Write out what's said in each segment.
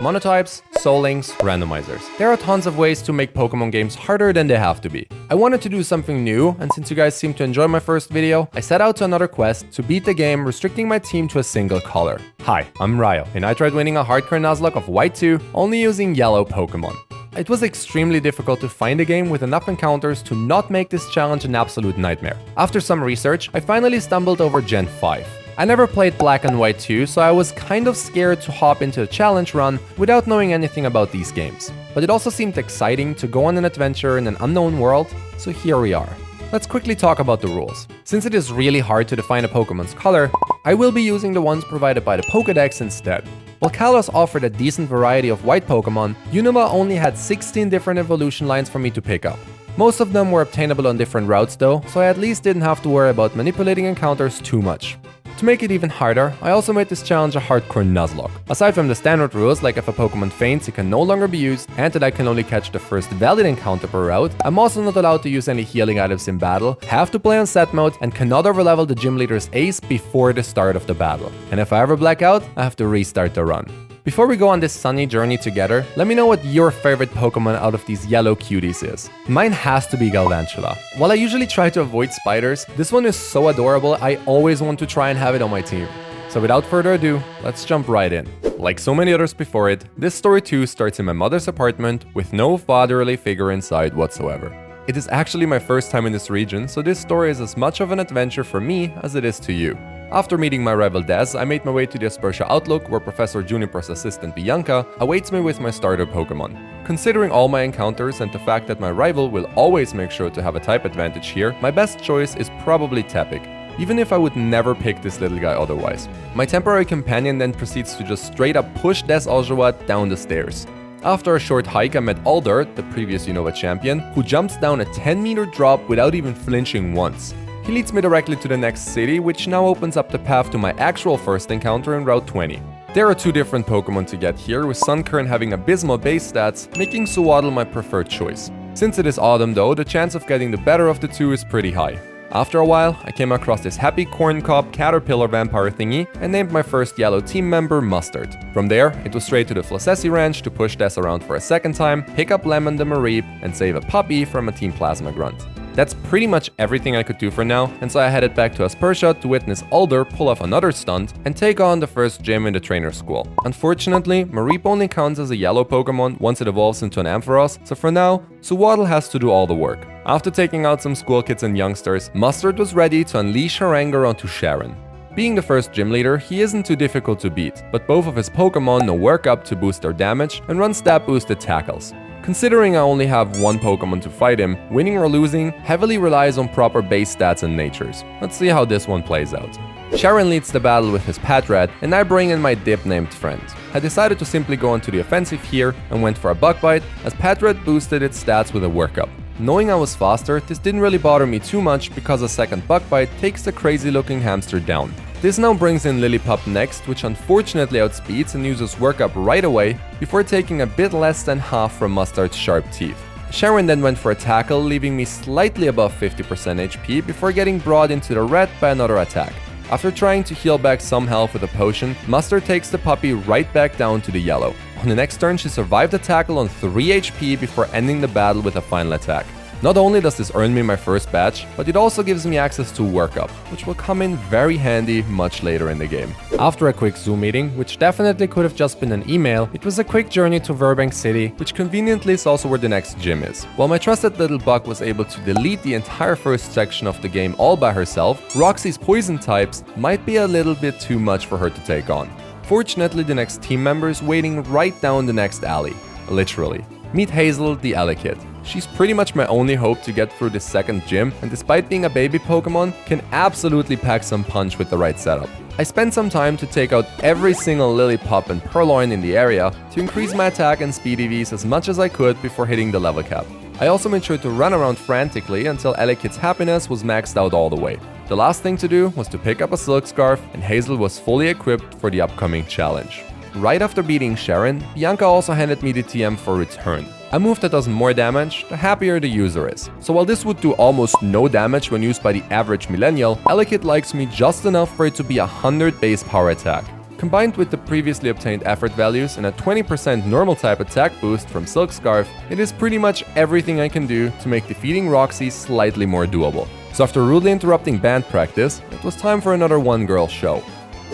Monotypes, soul links, randomizers. There are tons of ways to make Pokemon games harder than they have to be. I wanted to do something new, and since you guys seem to enjoy my first video, I set out to another quest to beat the game, restricting my team to a single color. Hi, I'm Ryo, and I tried winning a hardcore Nuzlocke of White 2 only using yellow Pokemon. It was extremely difficult to find a game with enough encounters to not make this challenge an absolute nightmare. After some research, I finally stumbled over Gen 5. I never played Black and White 2, so I was kind of scared to hop into a challenge run without knowing anything about these games. But it also seemed exciting to go on an adventure in an unknown world, so here we are. Let's quickly talk about the rules. Since it is really hard to define a Pokemon's color, I will be using the ones provided by the Pokédex instead. While Kalos offered a decent variety of white Pokemon, Unova only had 16 different evolution lines for me to pick up. Most of them were obtainable on different routes though, so I at least didn't have to worry about manipulating encounters too much. To make it even harder, I also made this challenge a hardcore Nuzlocke. Aside from the standard rules, like if a Pokemon faints, it can no longer be used, and that I can only catch the first valid encounter per route, I'm also not allowed to use any healing items in battle, have to play on set mode, and cannot overlevel the gym leader's ace before the start of the battle. And if I ever black out, I have to restart the run. Before we go on this sunny journey together, let me know what your favorite Pokemon out of these yellow cuties is. Mine has to be Galvantula. While I usually try to avoid spiders, this one is so adorable I always want to try and have it on my team. So without further ado, let's jump right in. Like so many others before it, this story too starts in my mother's apartment with no fatherly figure inside whatsoever. It is actually my first time in this region, so this story is as much of an adventure for me as it is to you. After meeting my rival Des, I made my way to the Aspertia Outlook, where Professor Juniper's assistant Bianca awaits me with my starter Pokemon. Considering all my encounters and the fact that my rival will always make sure to have a type advantage here, my best choice is probably Tepig, even if I would never pick this little guy otherwise. My temporary companion then proceeds to just straight up push Des Aljawat down the stairs. After a short hike, I met Alder, the previous Unova champion, who jumps down a 10-meter drop without even flinching once. He leads me directly to the next city, which now opens up the path to my actual first encounter in Route 20. There are two different Pokemon to get here, with Sunkern having abysmal base stats, making Suwaddle my preferred choice. Since it is autumn though, the chance of getting the better of the two is pretty high. After a while, I came across this happy corncob caterpillar vampire thingy and named my first yellow team member Mustard. From there, it was straight to the Flacessi Ranch to push Des around for a second time, pick up Lemon the Mareep, and save a puppy from a Team Plasma grunt. That's pretty much everything I could do for now, and so I headed back to Aspertia to witness Alder pull off another stunt and take on the first gym in the trainer school. Unfortunately, Mareep only counts as a yellow Pokemon once it evolves into an Ampharos, so for now, Suwaddle has to do all the work. After taking out some school kids and youngsters, Mustard was ready to unleash her anger onto Sharon. Being the first gym leader, he isn't too difficult to beat, but both of his Pokemon know Work Up to boost their damage and run stat boosted tackles. Considering I only have one Pokemon to fight him, winning or losing heavily relies on proper base stats and natures. Let's see how this one plays out. Sharon leads the battle with his Patrat, and I bring in my dip-named friend. I decided to simply go onto the offensive here and went for a Bug Bite, as Patrat boosted its stats with a Work Up. Knowing I was faster, this didn't really bother me too much because a second Bug Bite takes the crazy looking hamster down. This now brings in Lillipup next, which unfortunately outspeeds and uses Work Up right away, before taking a bit less than half from Mustard's sharp teeth. Sharon then went for a tackle, leaving me slightly above 50% HP before getting brought into the red by another attack. After trying to heal back some health with a potion, Mustard takes the puppy right back down to the yellow. On the next turn, she survived the tackle on 3 HP before ending the battle with a final attack. Not only does this earn me my first badge, but it also gives me access to Work Up, which will come in very handy much later in the game. After a quick Zoom meeting, which definitely could have just been an email, it was a quick journey to Burgh City, which conveniently is also where the next gym is. While my trusted little bug was able to delete the entire first section of the game all by herself, Roxie's poison types might be a little bit too much for her to take on. Fortunately, the next team member is waiting right down the next alley. Literally. Meet Hazel, the Elekid. She's pretty much my only hope to get through this second gym, and despite being a baby Pokemon, can absolutely pack some punch with the right setup. I spent some time to take out every single Lillipup and Purloin in the area to increase my attack and speed EVs as much as I could before hitting the level cap. I also made sure to run around frantically until Elekid's happiness was maxed out all the way. The last thing to do was to pick up a Silk Scarf, and Hazel was fully equipped for the upcoming challenge. Right after beating Sharon, Bianca also handed me the TM for return. A move that does more damage, the happier the user is. So while this would do almost no damage when used by the average millennial, Elekid likes me just enough for it to be a 100 base power attack. Combined with the previously obtained effort values and a 20% normal type attack boost from Silk Scarf, it is pretty much everything I can do to make defeating Roxie slightly more doable. So after rudely interrupting band practice, it was time for another one-girl show.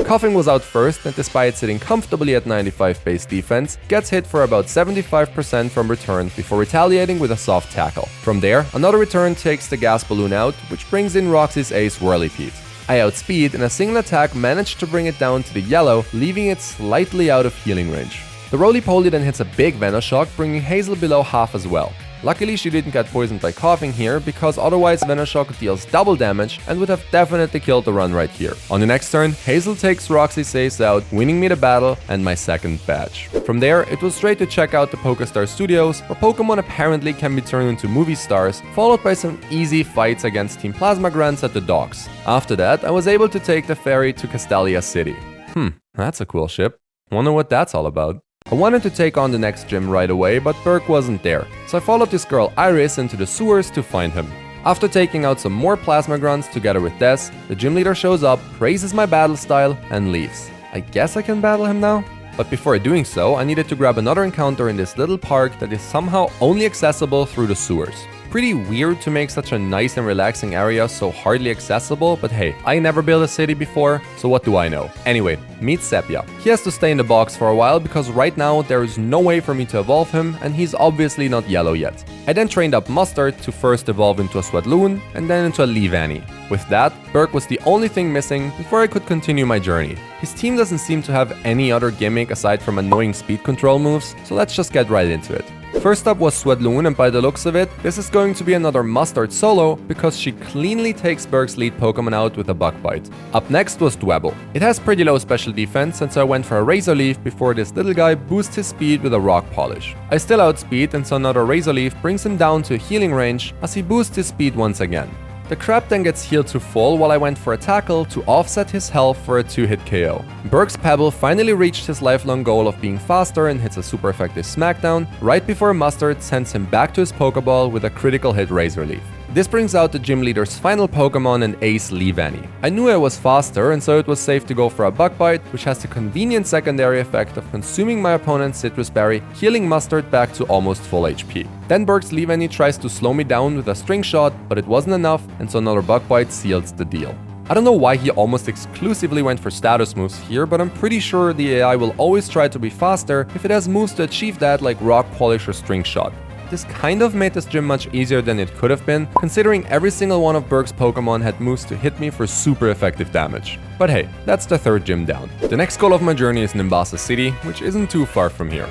Coughing was out first, and despite sitting comfortably at 95 base defense, gets hit for about 75% from return before retaliating with a soft tackle. From there, another return takes the gas balloon out, which brings in Roxie's ace Whirlipede. I outspeed, and a single attack managed to bring it down to the yellow, leaving it slightly out of healing range. The roly-poly then hits a big Venoshock, bringing Hazel below half as well. Luckily, she didn't get poisoned by coughing here, because otherwise Venoshock deals double damage and would have definitely killed the run right here. On the next turn, Hazel takes Roxie's ace out, winning me the battle and my second badge. From there, it was straight to check out the PokeStar Studios, where Pokemon apparently can be turned into movie stars, followed by some easy fights against Team Plasma Grants at the docks. After that, I was able to take the ferry to Castelia City. That's a cool ship. Wonder what that's all about. I wanted to take on the next gym right away, but Burgh wasn't there, so I followed this girl Iris into the sewers to find him. After taking out some more Plasma Grunts together with Des, the gym leader shows up, praises my battle style, and leaves. I guess I can battle him now? But before doing so, I needed to grab another encounter in this little park that is somehow only accessible through the sewers. Pretty weird to make such a nice and relaxing area so hardly accessible, but hey, I never built a city before, so what do I know? Anyway, meet Sepia. He has to stay in the box for a while because right now there is no way for me to evolve him, and he's obviously not yellow yet. I then trained up Mustard to first evolve into a Swadloon and then into a Leavanny. With that, Burgh was the only thing missing before I could continue my journey. His team doesn't seem to have any other gimmick aside from annoying speed control moves, so let's just get right into it. First up was Swadloon, and by the looks of it, this is going to be another Mustard solo because she cleanly takes Burgh's lead Pokemon out with a Bug Bite. Up next was Dwebble. It has pretty low special defense, and so I went for a Razor Leaf before this little guy boosts his speed with a Rock Polish. I still outspeed, and so another Razor Leaf brings him down to healing range as he boosts his speed once again. The crab then gets healed to full while I went for a tackle to offset his health for a 2-hit KO. Burgh's Pebble finally reached his lifelong goal of being faster and hits a super effective smackdown right before Mustard sends him back to his Pokeball with a critical hit Razor Leaf. This brings out the gym leader's final Pokemon, an Ace Leavanny. I knew I was faster, and so it was safe to go for a Bug Bite, which has the convenient secondary effect of consuming my opponent's Citrus Berry, healing Mustard back to almost full HP. Then Burgh's Leavanny tries to slow me down with a String Shot, but it wasn't enough, and so another Bug Bite seals the deal. I don't know why he almost exclusively went for status moves here, but I'm pretty sure the AI will always try to be faster if it has moves to achieve that, like Rock Polish or String Shot. This kind of made this gym much easier than it could have been, considering every single one of Burgh's Pokemon had moves to hit me for super effective damage. But hey, that's the third gym down. The next goal of my journey is Nimbasa City, which isn't too far from here.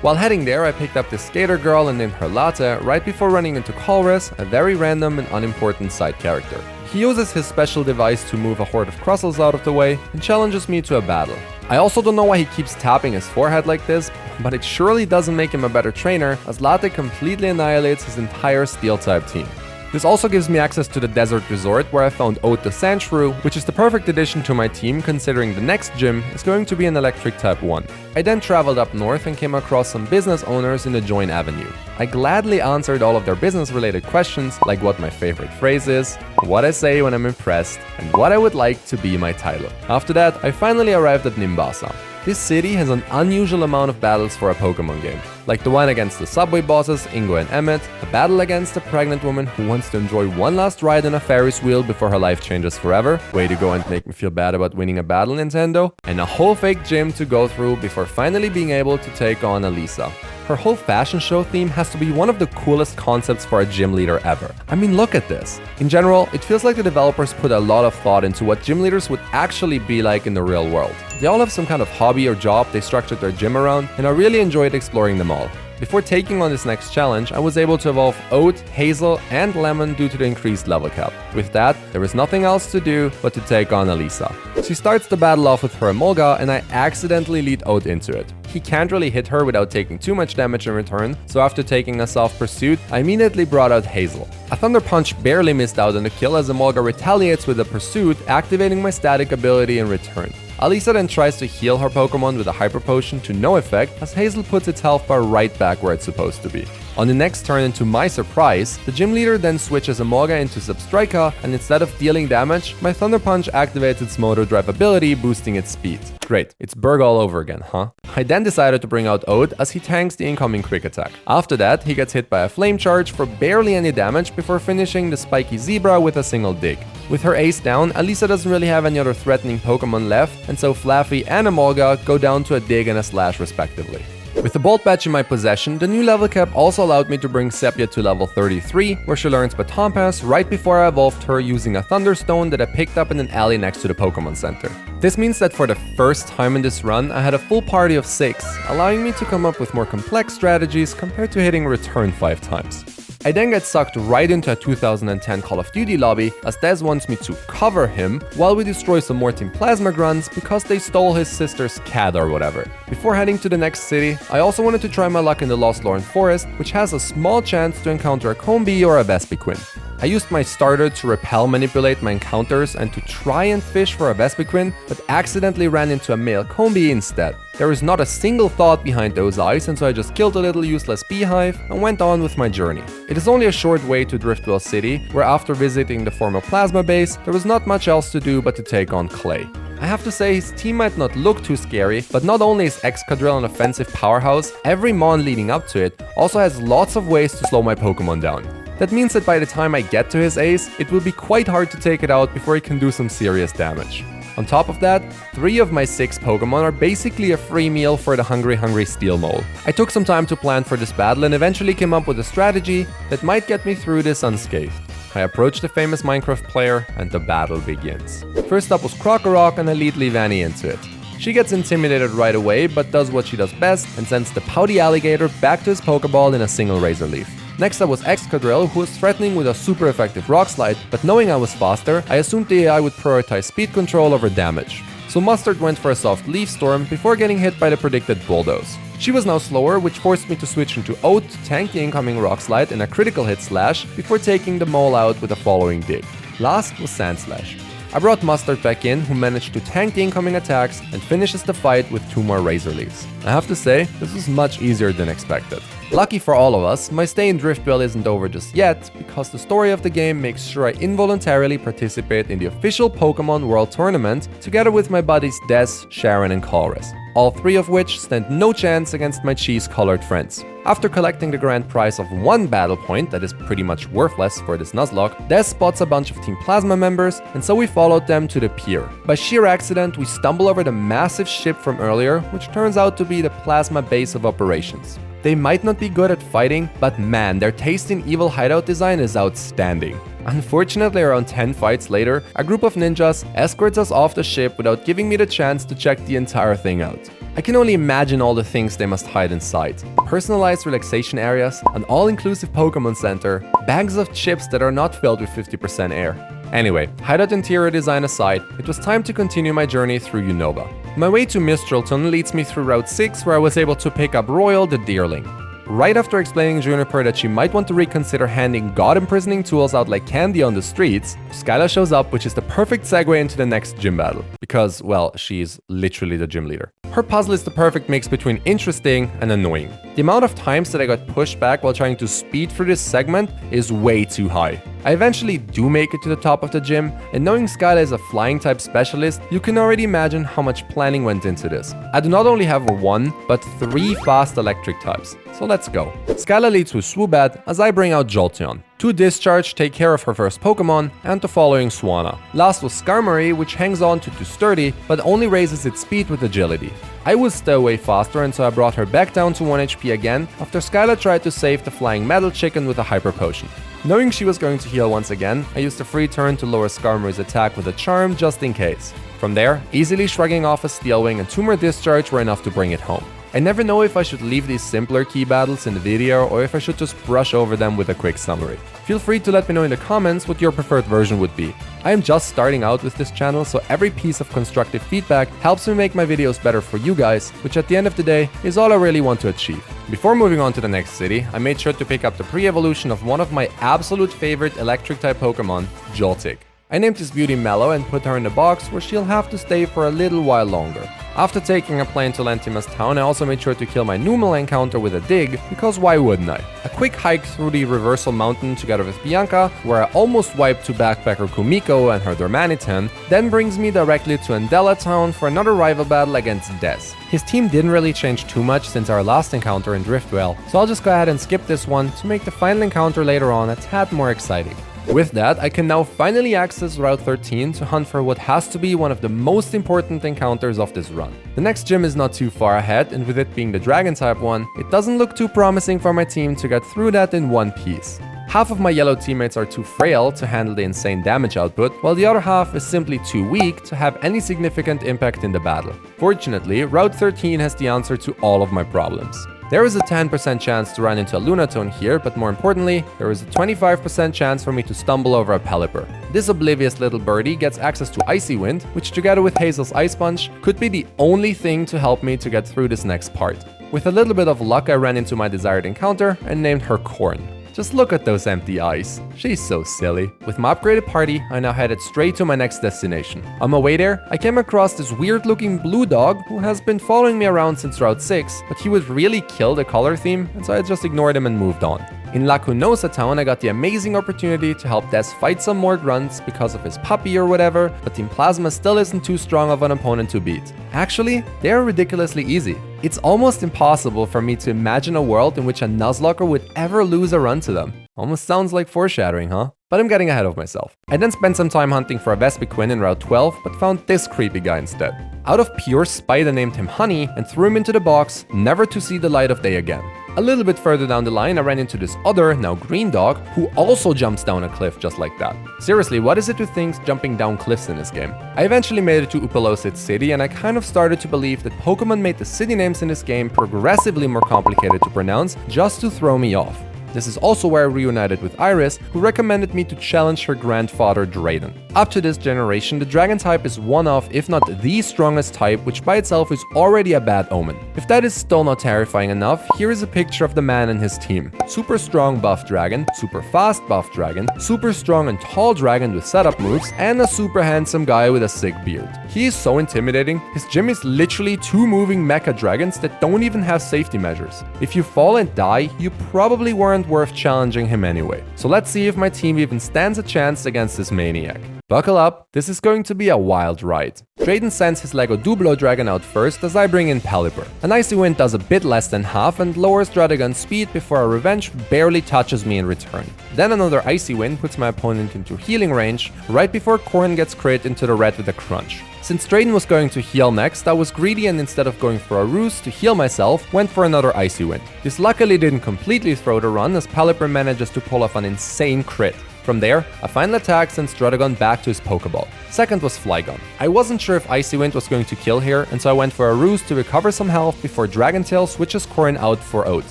While heading there, I picked up this skater girl and named her Latte right before running into Colress, a very random and unimportant side character. He uses his special device to move a horde of Crustles out of the way and challenges me to a battle. I also don't know why he keeps tapping his forehead like this, but it surely doesn't make him a better trainer, as Latte completely annihilates his entire Steel-type team. This also gives me access to the Desert Resort, where I found Oat the Sandshrew, which is the perfect addition to my team considering the next gym is going to be an Electric Type 1. I then traveled up north and came across some business owners in the Join Avenue. I gladly answered all of their business-related questions, like what my favorite phrase is, what I say when I'm impressed, and what I would like to be my title. After that, I finally arrived at Nimbasa. This city has an unusual amount of battles for a Pokemon game, like the one against the subway bosses Ingo and Emmett, a battle against a pregnant woman who wants to enjoy one last ride on a Ferris wheel before her life changes forever, way to go and make me feel bad about winning a battle, Nintendo, and a whole fake gym to go through before finally being able to take on Elisa. Her whole fashion show theme has to be one of the coolest concepts for a gym leader ever. I mean, look at this. In general, it feels like the developers put a lot of thought into what gym leaders would actually be like in the real world. They all have some kind of hobby or job they structured their gym around, and I really enjoyed exploring them all. Before taking on this next challenge, I was able to evolve Oat, Hazel, and Lemon due to the increased level cap. With that, there was nothing else to do but to take on Elisa. She starts the battle off with her Emolga, and I accidentally lead Oat into it. He can't really hit her without taking too much damage in return, so after taking a soft pursuit, I immediately brought out Hazel. A Thunder Punch barely missed out on the kill as Emolga retaliates with a pursuit, activating my static ability in return. Alisa then tries to heal her Pokemon with a Hyper Potion to no effect, as Hazel puts its health bar right back where it's supposed to be. On the next turn, and to my surprise, the gym leader then switches Emolga into Substrika, and instead of dealing damage, my Thunder Punch activates its Motor Drive ability, boosting its speed. Great, it's Burgh all over again, huh? I then decided to bring out Ode as he tanks the incoming quick attack. After that, he gets hit by a Flame Charge for barely any damage before finishing the spiky Zebra with a single dig. With her ace down, Alisa doesn't really have any other threatening Pokemon left, and so Flaffy and Emolga go down to a dig and a slash respectively. With the Bolt Badge in my possession, the new level cap also allowed me to bring Sepia to level 33, where she learns Baton Pass right before I evolved her using a Thunderstone that I picked up in an alley next to the Pokemon Center. This means that for the first time in this run, I had a full party of 6, allowing me to come up with more complex strategies compared to hitting return 5 times. I then get sucked right into a 2010 Call of Duty lobby as Dez wants me to cover him while we destroy some more Team Plasma grunts because they stole his sister's cat or whatever. Before heading to the next city, I also wanted to try my luck in the Lost Lauren Forest, which has a small chance to encounter a Combee or a Vespiquen. I used my starter to repel manipulate my encounters and to try and fish for a Vespiquen, but accidentally ran into a male Combee instead. There is not a single thought behind those eyes, and so I just killed a little useless beehive and went on with my journey. It is only a short way to Driftwell City, where after visiting the former Plasma base, there was not much else to do but to take on Clay. I have to say, his team might not look too scary, but not only is Excadrill an offensive powerhouse, every Mon leading up to it also has lots of ways to slow my Pokemon down. That means that by the time I get to his ace, it will be quite hard to take it out before he can do some serious damage. On top of that, 3 of my 6 Pokemon are basically a free meal for the hungry Steel Mole. I took some time to plan for this battle and eventually came up with a strategy that might get me through this unscathed. I approach the famous Minecraft player and the battle begins. First up was Krokorok, and I lead Leavanny into it. She gets intimidated right away, but does what she does best and sends the pouty alligator back to his Pokeball in a single Razor Leaf. Next up was Excadrill, who was threatening with a super effective Rock Slide, but knowing I was faster, I assumed the AI would prioritize speed control over damage. So Mustard went for a soft Leaf Storm before getting hit by the predicted Bulldoze. She was now slower, which forced me to switch into Ode to tank the incoming Rock Slide in a critical hit slash before taking the Mole out with the following dig. Last was Sand Slash. I brought Mustard back in, who managed to tank the incoming attacks and finishes the fight with 2 more Razor Leaves. I have to say, this was much easier than expected. Lucky for all of us, my stay in Driftwell isn't over just yet, because the story of the game makes sure I involuntarily participate in the official Pokemon World Tournament together with my buddies Dez, Sharon and Colress, all 3 of which stand no chance against my cheese-colored friends. After collecting the grand prize of 1 battle point that is pretty much worthless for this Nuzlocke, Dez spots a bunch of Team Plasma members, and so we followed them to the pier. By sheer accident, we stumble over the massive ship from earlier, which turns out to be the Plasma base of operations. They might not be good at fighting, but man, their taste in evil hideout design is outstanding. Unfortunately, around 10 fights later, a group of ninjas escorts us off the ship without giving me the chance to check the entire thing out. I can only imagine all the things they must hide inside. Personalized relaxation areas, an all-inclusive Pokemon Center, bags of chips that are not filled with 50% air. Anyway, hideout interior design aside, it was time to continue my journey through Unova. My way to Mistralton leads me through Route 6, where I was able to pick up Royal the Deerling. Right after explaining Juniper that she might want to reconsider handing god-imprisoning tools out like candy on the streets, Skyla shows up, which is the perfect segue into the next gym battle. Because, well, she's literally the gym leader. Her puzzle is the perfect mix between interesting and annoying. The amount of times that I got pushed back while trying to speed through this segment is way too high. I eventually do make it to the top of the gym, and knowing Skyla is a flying type specialist, you can already imagine how much planning went into this. I do not only have 1, but 3 fast electric types, so let's go. Skyla leads with Swoobat as I bring out Jolteon. 2 Discharge take care of her first Pokemon, and the following Swanna. Last was Skarmory, which hangs on to 2 Sturdy, but only raises its speed with agility. I was still way faster, and so I brought her back down to 1 HP again, after Skyla tried to save the flying Metal Chicken with a Hyper Potion. Knowing she was going to heal once again, I used a free turn to lower Skarmory's attack with a Charm just in case. From there, easily shrugging off a Steel Wing and 2 more Discharge were enough to bring it home. I never know if I should leave these simpler key battles in the video or if I should just brush over them with a quick summary. Feel free to let me know in the comments what your preferred version would be. I am just starting out with this channel, so every piece of constructive feedback helps me make my videos better for you guys, which at the end of the day is all I really want to achieve. Before moving on to the next city, I made sure to pick up the pre-evolution of one of my absolute favorite electric type Pokemon, Joltik. I named this beauty Mellow and put her in the box where she'll have to stay for a little while longer. After taking a plane to Lentima's town, I also made sure to kill my Numel encounter with a dig, because why wouldn't I? A quick hike through the Reversal Mountain together with Bianca, where I almost wiped to backpacker Kumiko and her Dormanitan, then brings me directly to Andela town for another rival battle against Des. His team didn't really change too much since our last encounter in Driftwell, so I'll just go ahead and skip this one to make the final encounter later on a tad more exciting. With that, I can now finally access Route 13 to hunt for what has to be one of the most important encounters of this run. The next gym is not too far ahead, and with it being the Dragon type one, it doesn't look too promising for my team to get through that in one piece. Half of my yellow teammates are too frail to handle the insane damage output, while the other half is simply too weak to have any significant impact in the battle. Fortunately, Route 13 has the answer to all of my problems. There is a 10% chance to run into a Lunatone here, but more importantly, there is a 25% chance for me to stumble over a Pelipper. This oblivious little birdie gets access to Icy Wind, which together with Hazel's Ice Punch could be the only thing to help me to get through this next part. With a little bit of luck, I ran into my desired encounter and named her Corn. Just look at those empty eyes. She's so silly. With my upgraded party, I now headed straight to my next destination. On my way there, I came across this weird looking blue dog who has been following me around since Route 6, but he would really kill the color theme, and so I just ignored him and moved on. In La Cunosa town, I got the amazing opportunity to help Des fight some more grunts because of his puppy or whatever, but Team Plasma still isn't too strong of an opponent to beat. Actually, they are ridiculously easy. It's almost impossible for me to imagine a world in which a Nuzlocke would ever lose a run to them. Almost sounds like foreshadowing, huh? But I'm getting ahead of myself. I then spent some time hunting for a Vespiquen in Route 12, but found this creepy guy instead. Out of pure spite, I named him Honey and threw him into the box, never to see the light of day again. A little bit further down the line, I ran into this other, now green dog, who also jumps down a cliff just like that. Seriously, what is it to think jumping down cliffs in this game? I eventually made it to Upalosit City, and I kind of started to believe that Pokemon made the city names in this game progressively more complicated to pronounce just to throw me off. This is also where I reunited with Iris, who recommended me to challenge her grandfather Drayden. Up to this generation, the Dragon type is one of, if not the strongest type, which by itself is already a bad omen. If that is still not terrifying enough, here is a picture of the man and his team. Super strong buff dragon, super fast buff dragon, super strong and tall dragon with setup moves, and a super handsome guy with a sick beard. He is so intimidating. His gym is literally 2 moving mecha dragons that don't even have safety measures. If you fall and die, you probably weren't worth challenging him anyway. So let's see if my team even stands a chance against this maniac. Buckle up, this is going to be a wild ride. Drayden sends his Lego Dublo dragon out first as I bring in Pelipper. An Icy Wind does a bit less than half and lowers Dradagon's speed before a Revenge barely touches me in return. Then another Icy Wind puts my opponent into healing range, right before Corn gets crit into the red with a crunch. Since Drayden was going to heal next, I was greedy and instead of going for a ruse to heal myself, went for another Icy Wind. This luckily didn't completely throw the run as Pelipper manages to pull off an insane crit. From there, a final attack sends Dradagon back to his Pokeball. Second was Flygon. I wasn't sure if Icy Wind was going to kill here, and so I went for a ruse to recover some health before Dragon Tail switches Corrin out for Oat.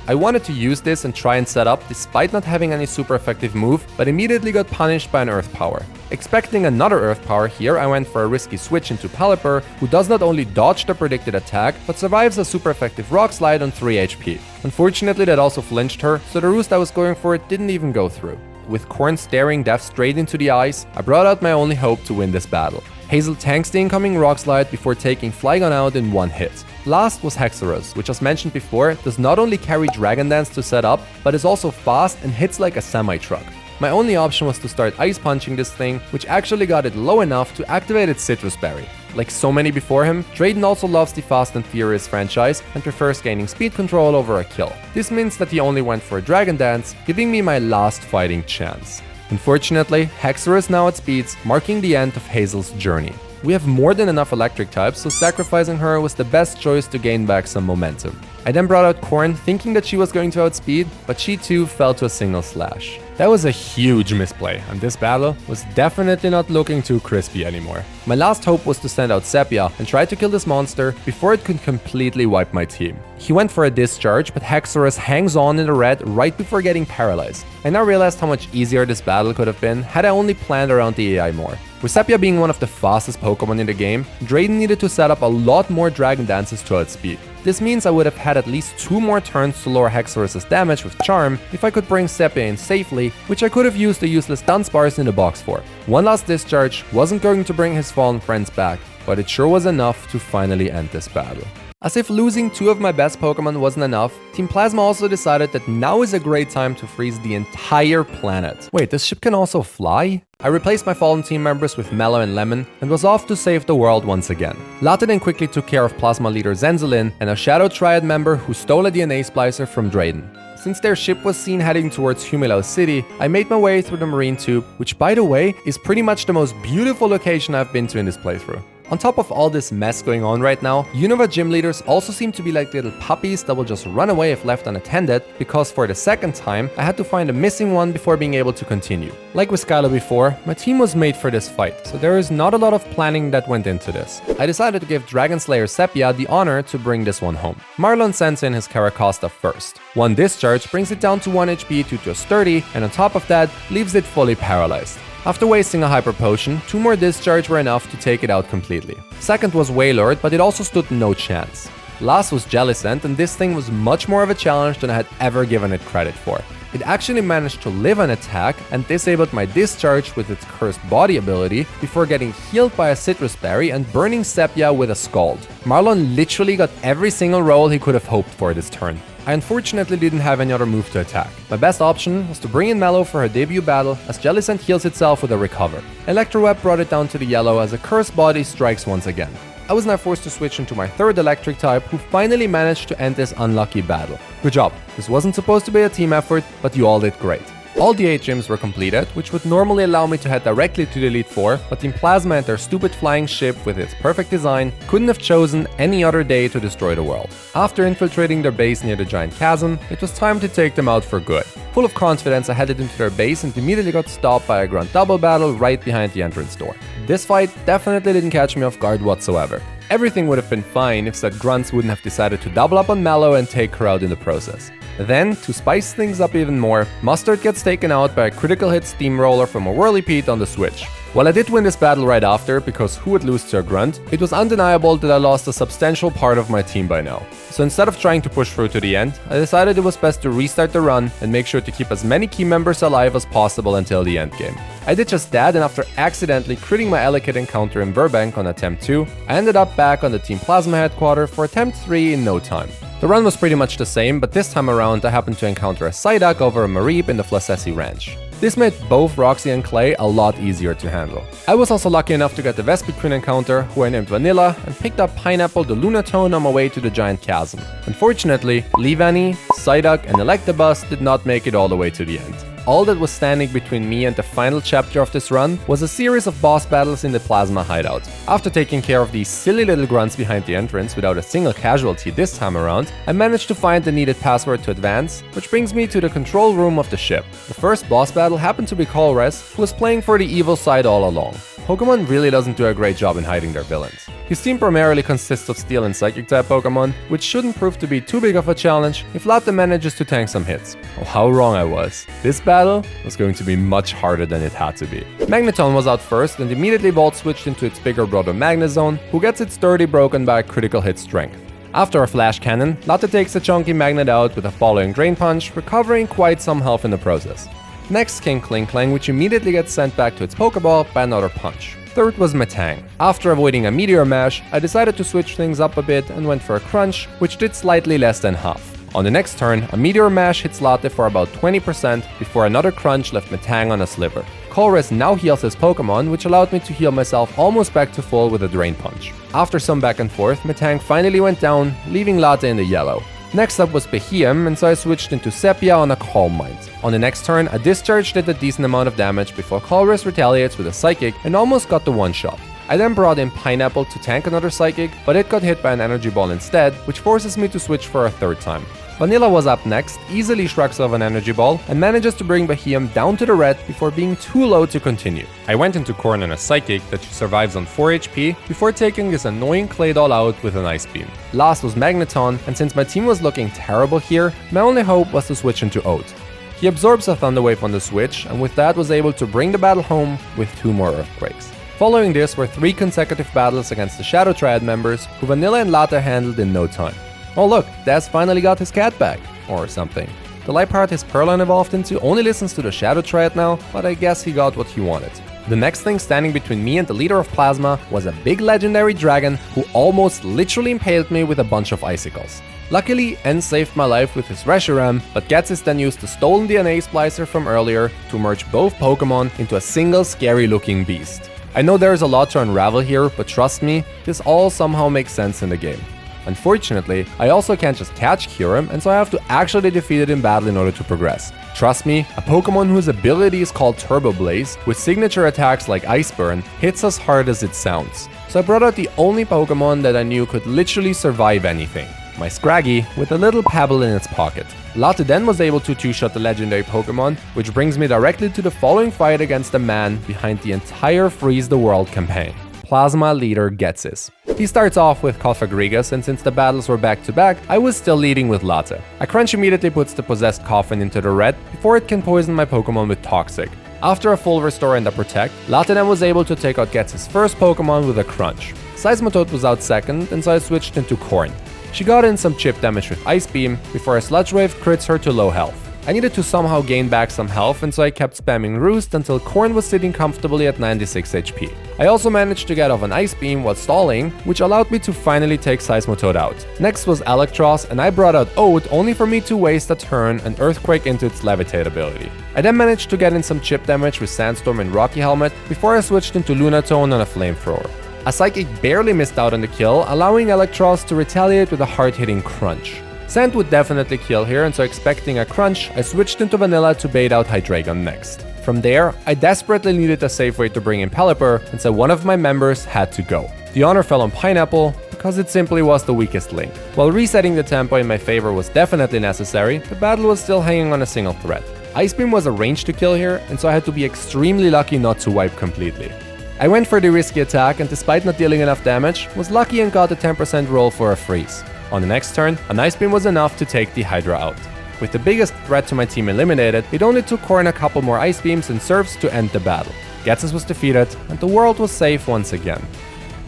I wanted to use this and try and set up despite not having any super effective move, but immediately got punished by an Earth Power. Expecting another Earth Power here, I went for a risky switch into Pelipper, who does not only dodge the predicted attack, but survives a super effective Rock Slide on 3 HP. Unfortunately, that also flinched her, so the ruse I was going for didn't even go through. With Corn staring death straight into the eyes, I brought out my only hope to win this battle. Hazel tanks the incoming Rock Slide before taking Flygon out in one hit. Last was Hexorus, which as mentioned before, does not only carry Dragon Dance to set up, but is also fast and hits like a semi-truck. My only option was to start Ice Punching this thing, which actually got it low enough to activate its Citrus Berry. Like so many before him, Drayden also loves the Fast and Furious franchise and prefers gaining speed control over a kill. This means that he only went for a Dragon Dance, giving me my last fighting chance. Unfortunately, Hexorus is now at speeds, marking the end of Hazel's journey. We have more than enough electric types, so sacrificing her was the best choice to gain back some momentum. I then brought out Corn, thinking that she was going to outspeed, but she too fell to a single slash. That was a huge misplay, and this battle was definitely not looking too crispy anymore. My last hope was to send out Sepia and try to kill this monster before it could completely wipe my team. He went for a discharge, but Hexorus hangs on in the red right before getting paralyzed. I now realized how much easier this battle could have been had I only planned around the AI more. With Sepia being one of the fastest Pokemon in the game, Drayden needed to set up a lot more Dragon Dances to outspeed. This means I would have had at least 2 more turns to lower Hexorus's damage with Charm if I could bring Sepia in safely, which I could have used the useless Dunsparce in the box for. One last discharge wasn't going to bring his fallen friends back, but it sure was enough to finally end this battle. As if losing 2 of my best Pokemon wasn't enough, Team Plasma also decided that now is a great time to freeze the entire planet. Wait, this ship can also fly? I replaced my fallen team members with Mellow and Lemon and was off to save the world once again. Latte then quickly took care of Plasma leader Zenzalin and a Shadow Triad member who stole a DNA splicer from Drayden. Since their ship was seen heading towards Humilao City, I made my way through the Marine Tube, which by the way is pretty much the most beautiful location I've been to in this playthrough. On top of all this mess going on right now, Unova gym leaders also seem to be like little puppies that will just run away if left unattended, because for the second time, I had to find a missing one before being able to continue. Like with Skyla before, my team was made for this fight, so there is not a lot of planning that went into this. I decided to give Dragon Slayer Sepia the honor to bring this one home. Marlon sends in his Caracasta first. One discharge brings it down to 1 HP to just 30, and on top of that, leaves it fully paralyzed. After wasting a Hyper Potion, 2 more discharge were enough to take it out completely. Second was Wailord, but it also stood no chance. Last was Jellicent, and this thing was much more of a challenge than I had ever given it credit for. It actually managed to live an attack and disabled my discharge with its Cursed Body ability before getting healed by a Citrus Berry and burning Sepia with a Scald. Marlon literally got every single roll he could have hoped for this turn. I unfortunately didn't have any other move to attack. My best option was to bring in Mellow for her debut battle, as Jellicent heals itself with a Recover. Electroweb brought it down to the yellow as a Cursed Body strikes once again. I was now forced to switch into my third electric type, who finally managed to end this unlucky battle. Good job. This wasn't supposed to be a team effort, but you all did great. All the 8 gyms were completed, which would normally allow me to head directly to the Elite Four, but Team Plasma and their stupid flying ship with its perfect design couldn't have chosen any other day to destroy the world. After infiltrating their base near the giant chasm, it was time to take them out for good. Full of confidence, I headed into their base and immediately got stopped by a grunt double battle right behind the entrance door. This fight definitely didn't catch me off guard whatsoever. Everything would have been fine if said grunts wouldn't have decided to double up on Mallow and take her out in the process. Then, to spice things up even more, Mustard gets taken out by a critical hit steamroller from a Whirlipede on the switch. While I did win this battle right after, because who would lose to a grunt, it was undeniable that I lost a substantial part of my team by now. So instead of trying to push through to the end, I decided it was best to restart the run and make sure to keep as many key members alive as possible until the end game. I did just that, and after accidentally critting my Elekid encounter in Burbank on attempt 2, I ended up back on the Team Plasma headquarters for attempt 3 in no time. The run was pretty much the same, but this time around I happened to encounter a Psyduck over a Mareep in the Flacessi Ranch. This made both Roxie and Clay a lot easier to handle. I was also lucky enough to get the Vespiquen encounter, who I named Vanilla, and picked up Pineapple the Lunatone on my way to the giant chasm. Unfortunately, Leavanny, Psyduck, and Electabuzz did not make it all the way to the end. All that was standing between me and the final chapter of this run was a series of boss battles in the Plasma hideout. After taking care of these silly little grunts behind the entrance without a single casualty this time around, I managed to find the needed password to advance, which brings me to the control room of the ship. The first boss battle happened to be Colress, who was playing for the evil side all along. Pokemon really doesn't do a great job in hiding their villains. His team primarily consists of Steel and Psychic type Pokemon, which shouldn't prove to be too big of a challenge if Latte manages to tank some hits. Oh, how wrong I was. This battle was going to be much harder than it had to be. Magneton was out first and immediately Volt switched into its bigger brother Magnezone, who gets its sturdy broken by a critical hit strength. After a Flash Cannon, Latte takes a chunky Magnet out with a following Drain Punch, recovering quite some health in the process. Next came Klinklang, which immediately gets sent back to its Pokeball by another punch. Third was Metang. After avoiding a Meteor Mash, I decided to switch things up a bit and went for a Crunch, which did slightly less than half. On the next turn, a Meteor Mash hits Latte for about 20% before another Crunch left Metang on a sliver. Colress now heals his Pokemon, which allowed me to heal myself almost back to full with a Drain Punch. After some back and forth, Metang finally went down, leaving Latte in the yellow. Next up was Beheeyem, and so I switched into Sepia on a Calm Mind. On the next turn, a Discharge did a decent amount of damage before Colress retaliates with a Psychic and almost got the one-shot. I then brought in Pineapple to tank another Psychic, but it got hit by an Energy Ball instead, which forces me to switch for a third time. Vanilla was up next, easily shrugs off an Energy Ball, and manages to bring Beheeyem down to the red before being too low to continue. I went into Corn on a Psychic that survives on 4 HP before taking this annoying Claydol out with an Ice Beam. Last was Magneton, and since my team was looking terrible here, my only hope was to switch into Oat. He absorbs a Thunder Wave on the switch, and with that was able to bring the battle home with 2 more Earthquakes. Following this were 3 consecutive battles against the Shadow Triad members, who Vanilla and Latte handled in no time. Oh look, Des finally got his cat back, or something. The Liepard his Perlan evolved into only listens to the Shadow Triad now, but I guess he got what he wanted. The next thing standing between me and the leader of Plasma was a big legendary dragon who almost literally impaled me with a bunch of icicles. Luckily, N saved my life with his Reshiram, but Ghetsis then used the stolen DNA splicer from earlier to merge both Pokemon into a single scary looking beast. I know there is a lot to unravel here, but trust me, this all somehow makes sense in the game. Unfortunately, I also can't just catch Kyurem, and so I have to actually defeat it in battle in order to progress. Trust me, a Pokemon whose ability is called Turbo Blaze, with signature attacks like Ice Burn, hits as hard as it sounds. So I brought out the only Pokemon that I knew could literally survive anything. My Scraggy, with a little pebble in its pocket. Latte then was able to two-shot the legendary Pokemon, which brings me directly to the following fight against the man behind the entire Freeze the World campaign. Plasma leader Ghetsis. He starts off with Koffagrigas, and since the battles were back-to-back, I was still leading with Latte. A crunch immediately puts the possessed Coffin into the red before it can poison my Pokemon with Toxic. After a full restore and a protect, Latte then was able to take out Ghetsis' first Pokemon with a crunch. Seismitoad was out second, and so I switched into Corn. She got in some chip damage with Ice Beam before a Sludge Wave crits her to low health. I needed to somehow gain back some health, and so I kept spamming Roost until Corn was sitting comfortably at 96 HP. I also managed to get off an Ice Beam while stalling, which allowed me to finally take Seismitoad out. Next was Electros, and I brought out Oat only for me to waste a turn and Earthquake into its Levitate ability. I then managed to get in some chip damage with Sandstorm and Rocky Helmet before I switched into Lunatone on a Flamethrower. A Psychic barely missed out on the kill, allowing Electros to retaliate with a hard-hitting Crunch. Sand would definitely kill here, and so expecting a crunch, I switched into Vanilla to bait out Hydreigon next. From there, I desperately needed a safe way to bring in Pelipper, and so one of my members had to go. The honor fell on Pineapple, because it simply was the weakest link. While resetting the tempo in my favor was definitely necessary, the battle was still hanging on a single thread. Ice Beam was a range to kill here, and so I had to be extremely lucky not to wipe completely. I went for the risky attack, and despite not dealing enough damage, was lucky and got a 10% roll for a freeze. On the next turn, an Ice Beam was enough to take the Hydra out. With the biggest threat to my team eliminated, it only took Corn a couple more Ice Beams and Surfs to end the battle. Ghetsis was defeated, and the world was safe once again.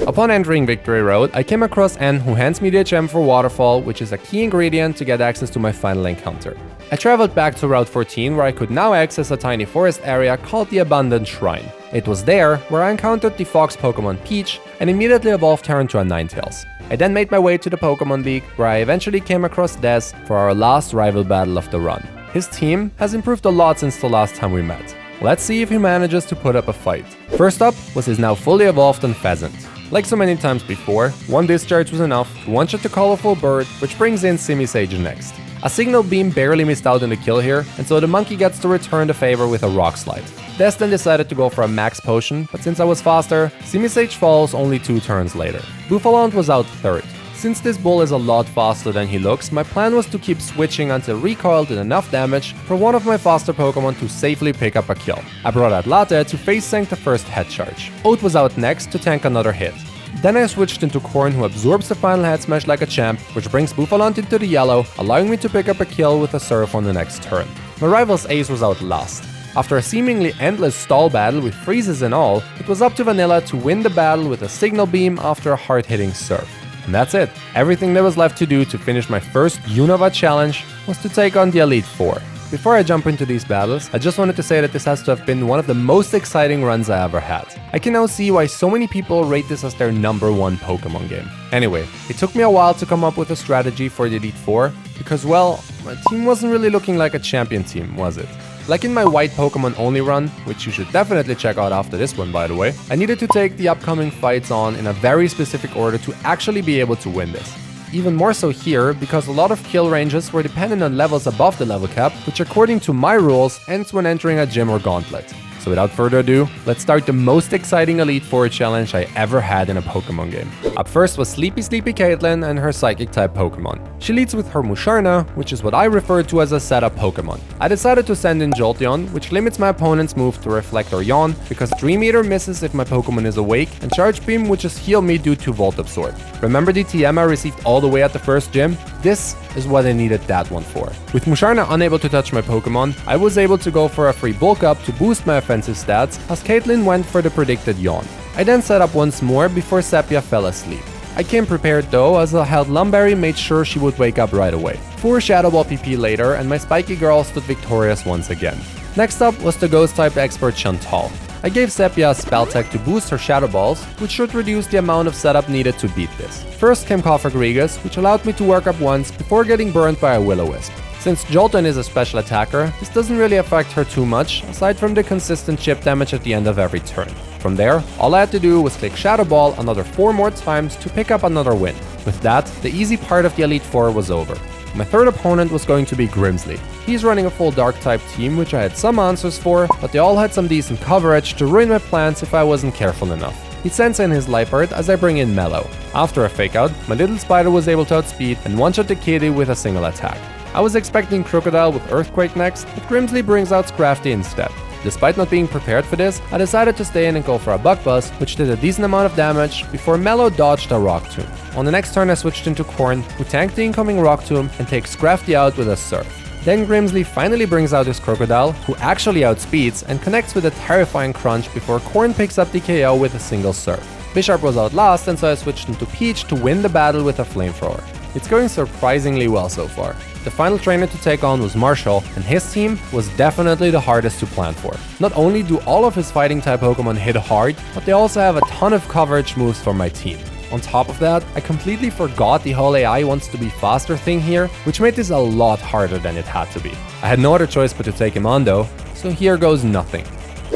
Upon entering Victory Road, I came across N, who hands me the HM for Waterfall, which is a key ingredient to get access to my final encounter. I traveled back to Route 14, where I could now access a tiny forest area called the Abundant Shrine. It was there where I encountered the fox Pokemon Peach and immediately evolved her into a Ninetales. I then made my way to the Pokemon League, where I eventually came across Des for our last rival battle of the run. His team has improved a lot since the last time we met. Let's see if he manages to put up a fight. First up was his now fully evolved Pheasant. Like so many times before, one discharge was enough to one-shot the colorful bird, which brings in Simisage next. A Signal Beam barely missed out on the kill here, and so the monkey gets to return the favor with a Rock Slide. Des then decided to go for a max potion, but since I was faster, Simisage falls only 2 turns later. Bouffalant was out third. Since this bull is a lot faster than he looks, my plan was to keep switching until Recoil did enough damage for one of my faster Pokemon to safely pick up a kill. I brought out Latte to face tank the first head charge. Oat was out next to tank another hit. Then I switched into Corn, who absorbs the final head smash like a champ, which brings Bouffalant into the yellow, allowing me to pick up a kill with a Surf on the next turn. My rival's Ace was out last. After a seemingly endless stall battle with freezes and all, it was up to Vanilla to win the battle with a Signal Beam after a hard-hitting Surf. And that's it. Everything that was left to do to finish my first Unova challenge was to take on the Elite Four. Before I jump into these battles, I just wanted to say that this has to have been one of the most exciting runs I ever had. I can now see why so many people rate this as their #1 Pokemon game. Anyway, it took me a while to come up with a strategy for the Elite Four, because well, my team wasn't really looking like a champion team, was it? Like in my white Pokemon only run, which you should definitely check out after this one by the way, I needed to take the upcoming fights on in a very specific order to actually be able to win this. Even more so here, because a lot of kill ranges were dependent on levels above the level cap, which according to my rules ends when entering a gym or gauntlet. So without further ado, let's start the most exciting Elite Four challenge I ever had in a Pokemon game. Up first was Sleepy Caitlin and her Psychic type Pokemon. She leads with her Musharna, which is what I refer to as a setup Pokemon. I decided to send in Jolteon, which limits my opponent's move to Reflect or Yawn, because Dream Eater misses if my Pokemon is awake, and Charge Beam would just heal me due to Volt Absorb. Remember the TM I received all the way at the first gym? This is what I needed that one for. With Musharna unable to touch my Pokemon, I was able to go for a free Bulk Up to boost my offensive stats, as Caitlyn went for the predicted Yawn. I then set up once more before Sepia fell asleep. I came prepared though, as I held Lumberry made sure she would wake up right away. 4 Shadow Ball PP later, and my spiky girl stood victorious once again. Next up was the Ghost type expert Chantal. I gave Sepia a spell tech to boost her Shadow Balls, which should reduce the amount of setup needed to beat this. First came Cofagrigus, which allowed me to work up once before getting burnt by a Will-O-Wisp. Since Jolteon is a special attacker, this doesn't really affect her too much, aside from the consistent chip damage at the end of every turn. From there, all I had to do was click Shadow Ball another 4 more times to pick up another win. With that, the easy part of the Elite Four was over. My third opponent was going to be Grimsley. He's running a full Dark-type team, which I had some answers for, but they all had some decent coverage to ruin my plans if I wasn't careful enough. He sends in his Liepard as I bring in Mellow. After a fake out, my little spider was able to outspeed and one-shot the kitty with a single attack. I was expecting Crocodile with Earthquake next, but Grimsley brings out Scrafty instead. Despite not being prepared for this, I decided to stay in and go for a Bug Buzz, which did a decent amount of damage before Mellow dodged a Rock Tomb. On the next turn I switched into Corn, who tanked the incoming Rock Tomb and takes Scrafty out with a Surf. Then Grimsley finally brings out his Crocodile, who actually outspeeds and connects with a terrifying Crunch before Corn picks up the KO with a single Surf. Bisharp was out last, and so I switched into Peach to win the battle with a Flamethrower. It's going surprisingly well so far. The final trainer to take on was Marshall, and his team was definitely the hardest to plan for. Not only do all of his fighting type Pokemon hit hard, but they also have a ton of coverage moves for my team. On top of that, I completely forgot the whole AI wants to be faster thing here, which made this a lot harder than it had to be. I had no other choice but to take him on though, so here goes nothing.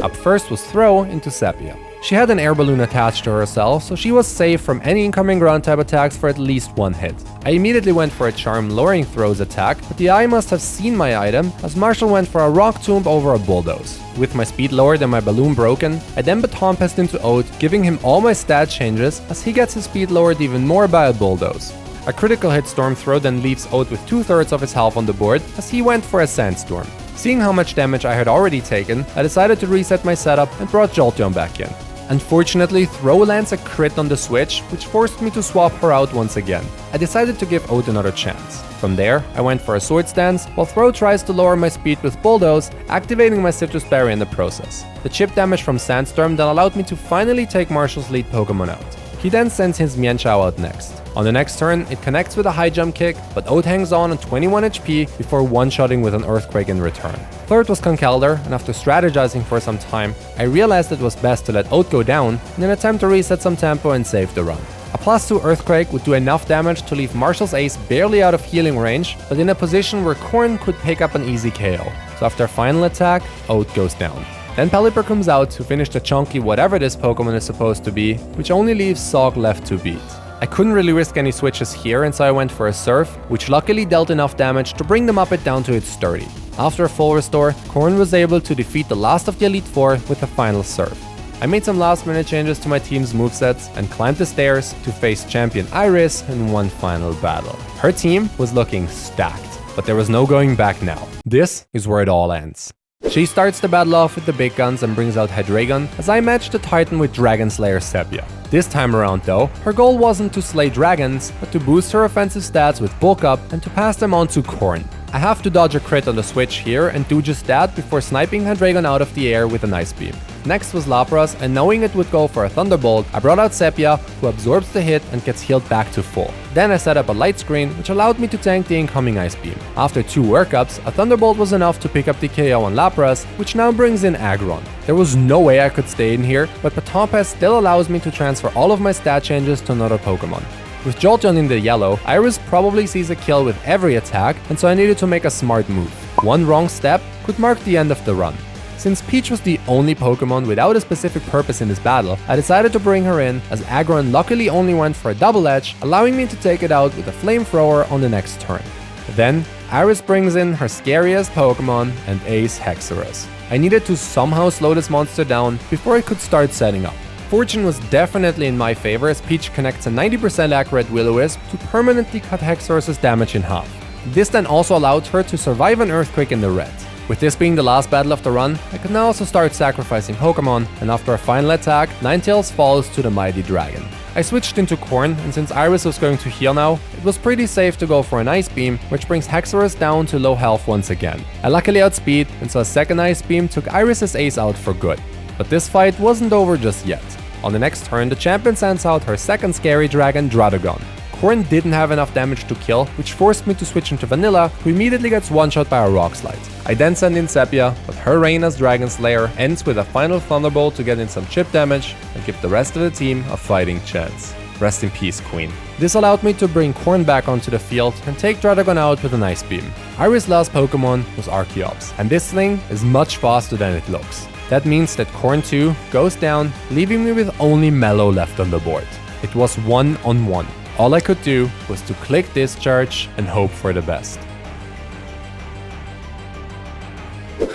Up first was Throw into Sepia. She had an air balloon attached to herself, so she was safe from any incoming ground type attacks for at least one hit. I immediately went for a Charm lowering Throw's attack, but the AI must have seen my item, as Marshall went for a Rock Tomb over a Bulldoze. With my speed lowered and my balloon broken, I then Baton Passed into Oat, giving him all my stat changes, as he gets his speed lowered even more by a Bulldoze. A critical hit Storm Throw then leaves Oat with 2/3 of his health on the board, as he went for a Sandstorm. Seeing how much damage I had already taken, I decided to reset my setup and brought Jolteon back in. Unfortunately, Throw lands a crit on the switch, which forced me to swap her out once again. I decided to give Oat another chance. From there, I went for a Sword Stance, while Throw tries to lower my speed with Bulldoze, activating my Citrus Berry in the process. The chip damage from Sandstorm then allowed me to finally take Marshall's lead Pokemon out. He then sends his Mienshao out next. On the next turn, it connects with a high jump kick, but Oat hangs on 21 HP before one-shotting with an Earthquake in return. Third was Conkeldurr, and after strategizing for some time, I realized it was best to let Oat go down in an attempt to reset some tempo and save the run. A +2 Earthquake would do enough damage to leave Marshall's ace barely out of healing range, but in a position where Corn could pick up an easy KO. So after a final attack, Oat goes down. Then Pelipper comes out to finish the chunky whatever this Pokemon is supposed to be, which only leaves Sog left to beat. I couldn't really risk any switches here, and so I went for a Surf, which luckily dealt enough damage to bring the Muppet down to its 30. After a full restore, Corn was able to defeat the last of the Elite Four with a final Surf. I made some last minute changes to my team's movesets and climbed the stairs to face champion Iris in one final battle. Her team was looking stacked, but there was no going back now. This is where it all ends. She starts the battle off with the big guns and brings out Hydreigon, as I match the Titan with Dragon Slayer Sepia. This time around though, her goal wasn't to slay dragons, but to boost her offensive stats with Bulk Up and to pass them on to Corn. I have to dodge a crit on the switch here and do just that before sniping Hydreigon out of the air with an Ice Beam. Next was Lapras, and knowing it would go for a Thunderbolt, I brought out Sepia, who absorbs the hit and gets healed back to full. Then I set up a Light Screen, which allowed me to tank the incoming Ice Beam. After 2 workups, a Thunderbolt was enough to pick up the KO on Lapras, which now brings in Aggron. There was no way I could stay in here, but Baton Pass still allows me to transfer all of my stat changes to another Pokemon. With Jolteon in the yellow, Iris probably sees a kill with every attack, and so I needed to make a smart move. One wrong step could mark the end of the run. Since Peach was the only Pokemon without a specific purpose in this battle, I decided to bring her in, as Aggron luckily only went for a Double Edge, allowing me to take it out with a Flamethrower on the next turn. Then, Iris brings in her scariest Pokemon and Ace Hexorus. I needed to somehow slow this monster down before it could start setting up. Fortune was definitely in my favor, as Peach connects a 90% accurate Will-O-Wisp to permanently cut Hexorus' damage in half. This then also allowed her to survive an Earthquake in the red. With this being the last battle of the run, I could now also start sacrificing Pokemon, and after a final attack, Ninetales falls to the mighty dragon. I switched into Corn, and since Iris was going to heal now, it was pretty safe to go for an Ice Beam, which brings Hexorus down to low health once again. I luckily outspeed, and so a second Ice Beam took Iris' ace out for good. But this fight wasn't over just yet. On the next turn, the champion sends out her second scary dragon, Dradagon. Corrin didn't have enough damage to kill, which forced me to switch into Vanilla, who immediately gets one-shot by a Rock Slide. I then send in Sepia, but her reign as Dragon Slayer ends with a final Thunderbolt to get in some chip damage and give the rest of the team a fighting chance. Rest in peace, Queen. This allowed me to bring Corrin back onto the field and take Dradagon out with an Ice Beam. Iris' last Pokemon was Archeops, and this thing is much faster than it looks. That means that Corrin 2 goes down, leaving me with only Mellow left on the board. It was 1-on-1. All I could do was to click Discharge and hope for the best.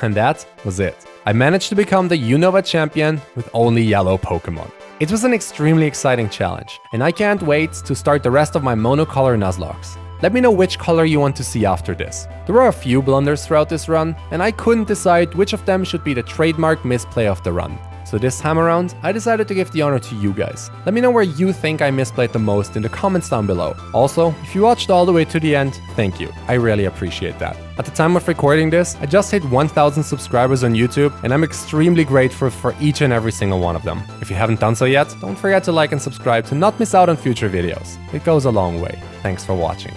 And that was it. I managed to become the Unova champion with only yellow Pokemon. It was an extremely exciting challenge, and I can't wait to start the rest of my monocolor Nuzlockes. Let me know which color you want to see after this. There were a few blunders throughout this run, and I couldn't decide which of them should be the trademark misplay of the run. So this time around, I decided to give the honor to you guys. Let me know where you think I misplayed the most in the comments down below. Also, if you watched all the way to the end, thank you. I really appreciate that. At the time of recording this, I just hit 1,000 subscribers on YouTube, and I'm extremely grateful for each and every single one of them. If you haven't done so yet, don't forget to like and subscribe to not miss out on future videos. It goes a long way. Thanks for watching.